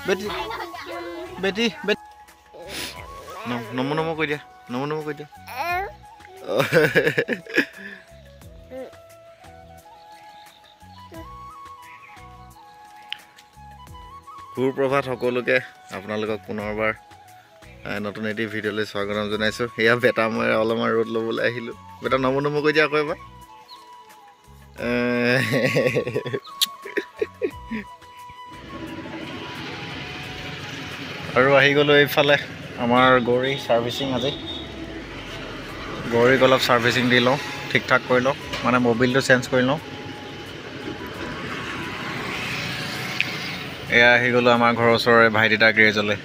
বেটি বেটি বেটি নমো নমো কৈ দিয়া নমো নমো কৈ দিয়া সুপ্ৰভাত সকলোকে আপোনালোকক পুনৰবাৰ নতুন এটি ভিডিঅ'লৈ স্বাগতম জনাইছোঁ এয়া বেটা মই অলপমান ৰ'দ ল'বলৈ আহিলোঁ বেটা নমো নমো কৈ দিয়া আকৌ এবাৰ আৰু আহি গ'লোঁ এইফালে আমাৰ গৌৰী ছাৰ্ভিচিং আজি গৌৰীক অলপ ছাৰ্ভিচিং দি লওঁ ঠিক ঠাক কৰি লওঁ মানে মবিলটো চেঞ্জ কৰি লওঁ এয়া আহি গ'লোঁ আমাৰ ঘৰৰ ওচৰৰে ভাইটিতা গেৰেজলৈ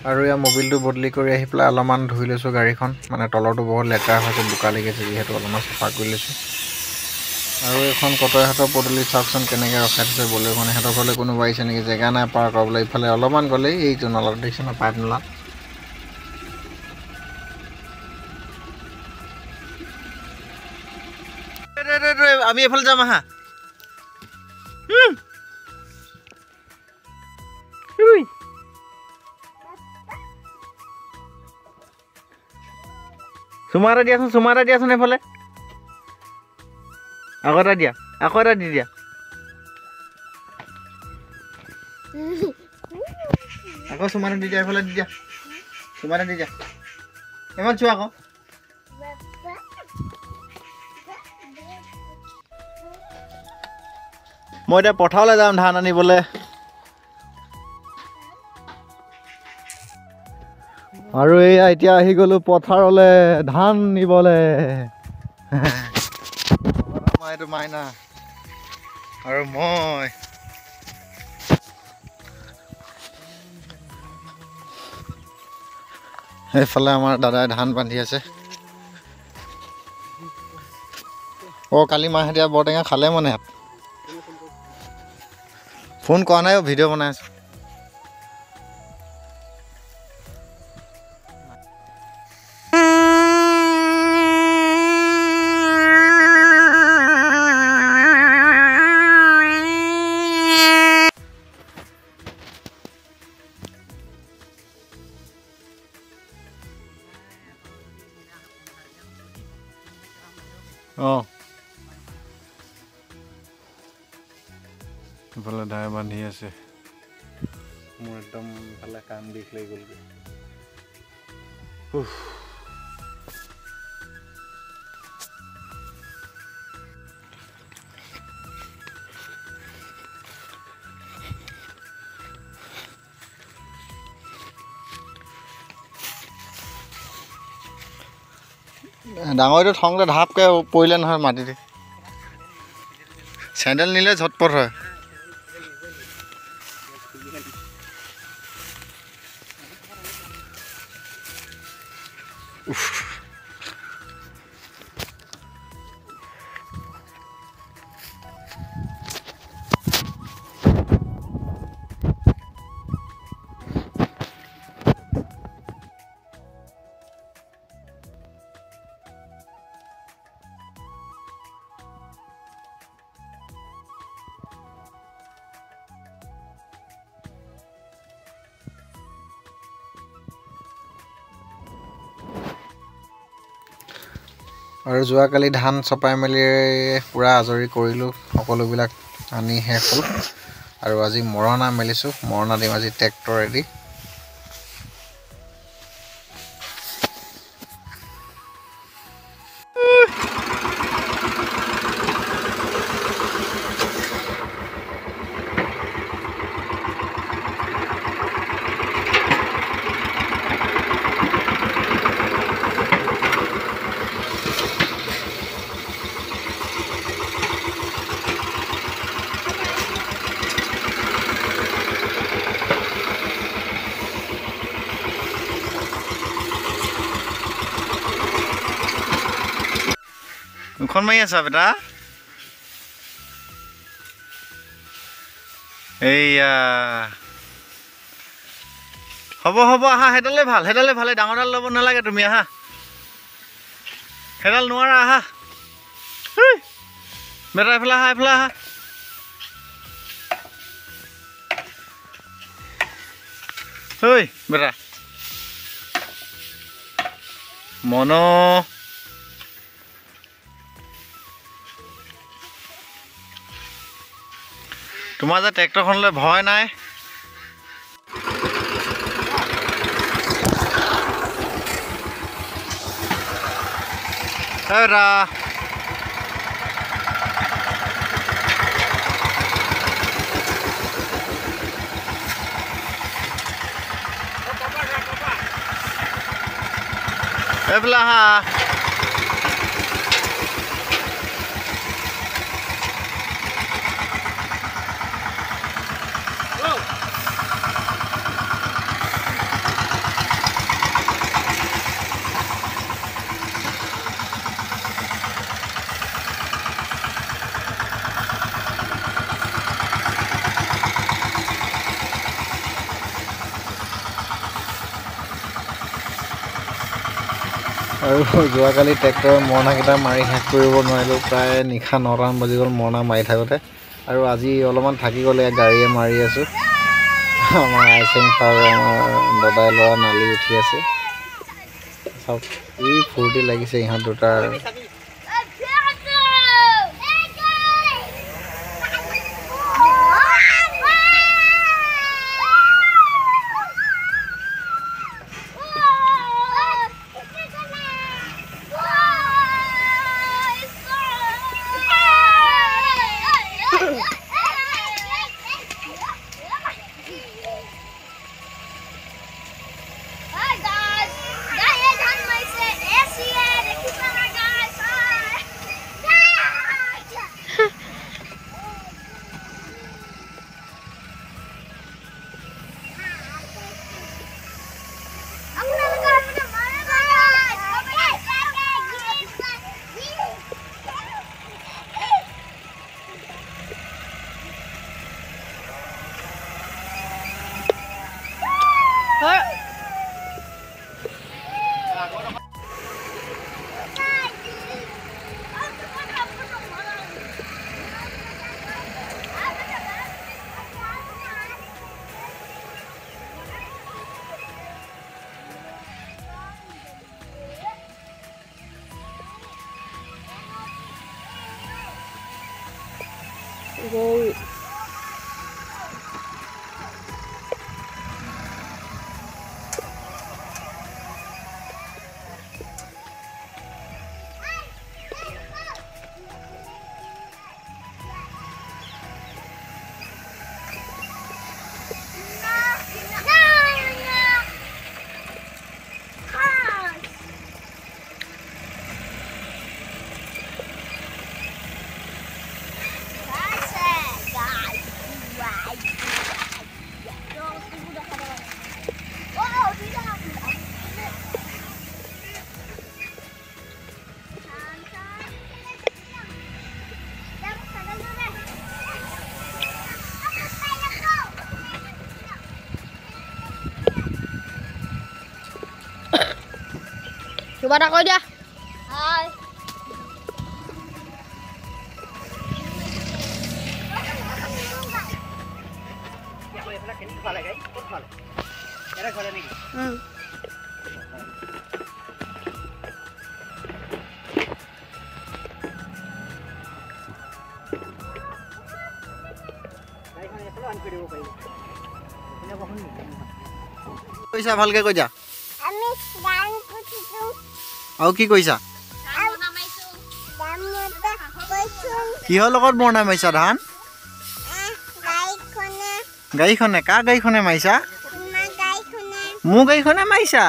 আৰু এয়া মবিলটো বদলি কৰি আহি পেলাই অলপমান ধুই লৈছোঁ গাড়ীখন মানে তলৰটো বহুত লেতেৰা হৈছে বোকা লাগিছে যিহেতু অলপমান চাফা কৰি লৈছোঁ আৰু এখন কটৰীহাটৰ পদূলি চাওকচোন কেনেকৈ ৰখাই থৈছে বলেৰ'খন সিহঁতৰ ঘৰলৈ কোনোবা আহিছে নেকি জেগা নাই পাৰ কৰিবলৈ ইফালে অলপমান গ'লেই এইটো নলাত দেখিছে ন পাইপ নলা আমি এইফালে যাম আহা চুমা এটা দিয়াচোন এইফালে আকৌ এটা দিয়া আকৌ এটা দি দিয়া আকৌ চুমা এটা দি দিয়া এইফালে দি দিয়া চুমা এটা দি দিয়া ইমান চোৱা আকৌ মই এতিয়া পথাৰলৈ যাম ধান আনিবলৈ আৰু এয়া এতিয়া আহি গ'লোঁ পথাৰলৈ ধান নিবলৈ এইটো মাইনা আৰু মই এইফালে আমাৰ দাদাই ধান বান্ধি আছে কালি মাহেঁতিয়া বৰটেঙা খালে মানে ফোন কৰা নাই ভিডিঅ' বনাই আছোঁ ইফালে দাই বান্ধি আছে মোৰ একদম ইফালে কাণ বিষ লাগি গ'লগৈ ডাঙৰটো থংতে ঢাপকৈ পৰিলে নহয় মাটিতে চেণ্ডেল নিলে ঝটপট হয় আৰু যোৱাকালি ধান চপাই মেলি পূৰা আজৰি কৰিলোঁ সকলোবিলাক আনি শেষ হ'ল আৰু আজি মৰণা মেলিছোঁ মৰণা দিম আজি ট্ৰেক্টৰেদি মুখন মাৰি আছা বেটা এইয়া হ'ব হ'ব আহা সেইডালে ভালে ডাঙৰডাল ল'ব নালাগে তুমি আহা সেইডাল নোৱাৰা আহা বেটা এইফালে আহা এইফালে আহা ঐ বেটা মন তোমাৰ যে ট্ৰেক্টৰখনলৈ ভয় নাই বেটা এইফালে আহা আৰু যোৱাকালি ট্ৰেক্টৰৰ মৰণাকেইটা মাৰি শেষ কৰিব নোৱাৰিলোঁ প্ৰায় নিশা 9টামান বাজি গ'ল মৰণা মাৰি থাকোঁতে আৰু আজি অলপমান থাকি গ'লে গাড়ীয়ে মাৰি আছোঁ আমাৰ আইচেং ফাৰ আমাৰ দাদাই ল'ৰা নালি উঠি আছে চাওক কি ফূৰ্তি লাগিছে ইহঁত দুটাৰ Coba tak kau dia. Hai. কৈছা ভালকে কৈ যা আমি গান কুটিছো আৰু কি কৈছা ধান বনাইছো ধান মতে কৈছো কিহৰ লগত বনাই মাইছা ধান গাড়ীখনে কা গাড়ীখনে মাইছা মোৰ গাড়ীখনে মাইছা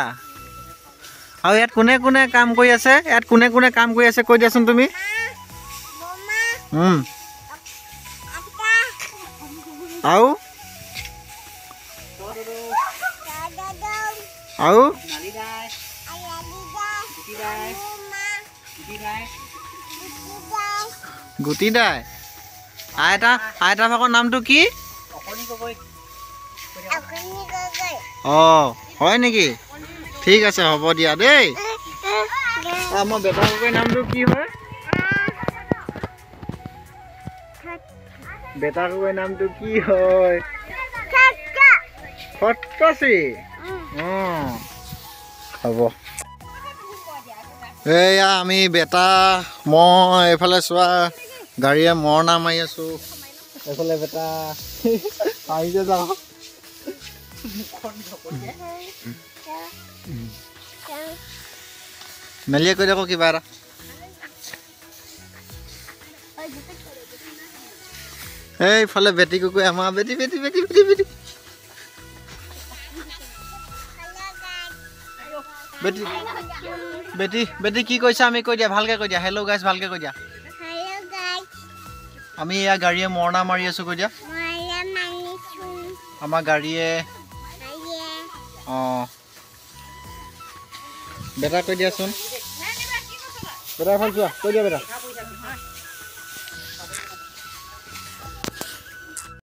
আৰু ইয়াত কোনে কোনে কাম কৰি আছে ইয়াত কোনে কোনে কাম কৰি আছে কৈ দিয়াচোন তুমি আৰু আৰু গুটি দাই আইতা ভাগৰ নামটো কি অঁ হয় নেকি ঠিক আছে হ'ব দিয়া দেই আমাৰ বেটা ভাগৰ নামটো কি হয় বেটা ককাই নামটো কি হয় ফটকাচি হ'ব এয়া আমি বেটা মই এইফালে চোৱা গাড়ীয়ে মৰণা মাৰি আছো এইফালে বেটা আহিছে যাওঁ মেলিয়ে কৈ দেখো কিবা এটা এইফালে বেটি কুকুৰ আমাৰ বেটি বেটি বেটি বেটি বেটি বেটি বেটি বেটি কি কৈছা আমি কৈ দিয়া ভালকে কৈ দিয়া হেল্ল' গাইজ ভালকে কৈ দিয়া আমি এয়া গাড়ীয়ে মৰণা মাৰি আছো কৈ দিয়া আমাৰ গাড়ীয়ে অঁ বেটা কৈ দিয়াচোন বেটা ভাল চোৱা কৈ দিয়া বেটা